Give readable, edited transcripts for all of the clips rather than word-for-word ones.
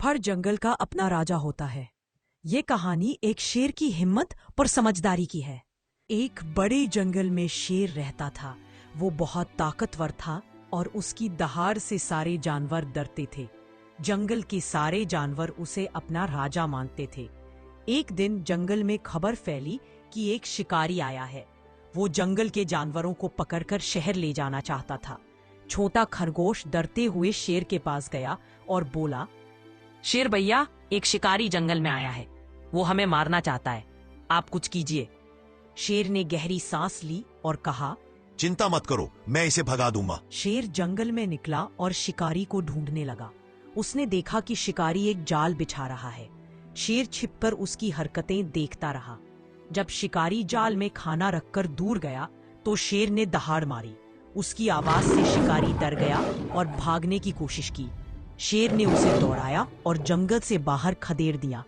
हर जंगल का अपना राजा होता है। ये कहानी एक शेर की हिम्मत और समझदारी की है। एक बड़े जंगल में शेर रहता था। वो बहुत ताकतवर था और उसकी दहाड़ से सारे जानवर डरते थे। जंगल के सारे जानवर उसे अपना राजा मानते थे। एक दिन जंगल में खबर फैली कि एक शिकारी आया है। वो जंगल के जानवरों को पकड़कर शहर ले जाना चाहता था। छोटा खरगोश डरते हुए शेर के पास गया और बोला, शेर भैया, एक शिकारी जंगल में आया है। वो हमें मारना चाहता है। आप कुछ कीजिए। शेर ने गहरी सांस ली और कहा, चिंता मत करो, मैं इसे भगा दूंगा। शेर जंगल में निकला और शिकारी को ढूंढने लगा। उसने देखा कि शिकारी एक जाल बिछा रहा है। शेर छिपकर उसकी हरकतें देखता रहा। जब शिकारी जाल में खाना रखकर दूर गया तो शेर ने दहाड़ मारी। उसकी आवाज से शिकारी डर गया और भागने की कोशिश की। शेर ने उसे दौड़ाया और जंगल से बाहर खदेड़ दिया।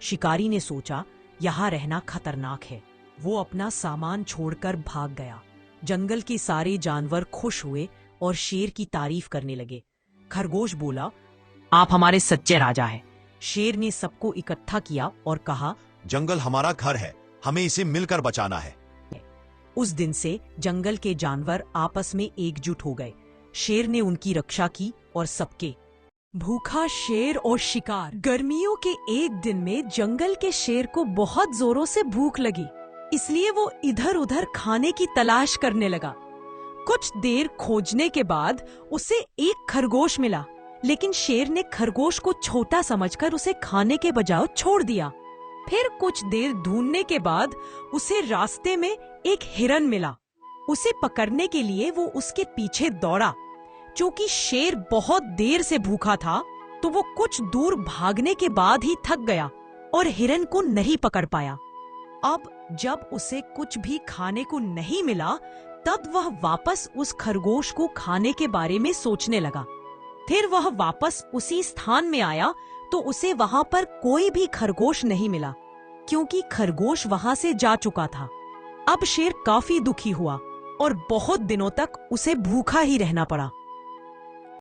शिकारी ने सोचा, यहाँ रहना खतरनाक है। वो अपना सामान छोड़कर भाग गया। जंगल के सारे जानवर खुश हुए और शेर की तारीफ करने लगे। खरगोश बोला, आप हमारे सच्चे राजा हैं। शेर ने सबको इकट्ठा किया और कहा, जंगल हमारा घर है, हमें इसे मिलकर बचाना है। उस दिन से जंगल के जानवर आपस में एकजुट हो गए। शेर ने उनकी रक्षा की और सबके। भूखा शेर और शिकार। गर्मियों के एक दिन में जंगल के शेर को बहुत जोरों से भूख लगी, इसलिए वो इधर उधर खाने की तलाश करने लगा। कुछ देर खोजने के बाद उसे एक खरगोश मिला, लेकिन शेर ने खरगोश को छोटा समझकर उसे खाने के बजाय छोड़ दिया। फिर कुछ देर ढूंढने के बाद उसे रास्ते में एक हिरन मिला। उसे पकड़ने के लिए वो उसके पीछे दौड़ा। चूंकि शेर बहुत देर से भूखा था तो वो कुछ दूर भागने के बाद ही थक गया और हिरन को नहीं पकड़ पाया। अब जब उसे कुछ भी खाने को नहीं मिला तब वह वापस उस खरगोश को खाने के बारे में सोचने लगा। फिर वह वापस उसी स्थान में आया तो उसे वहां पर कोई भी खरगोश नहीं मिला, क्योंकि खरगोश वहां से जा चुका था। अब शेर काफी दुखी हुआ और बहुत दिनों तक उसे भूखा ही रहना पड़ा।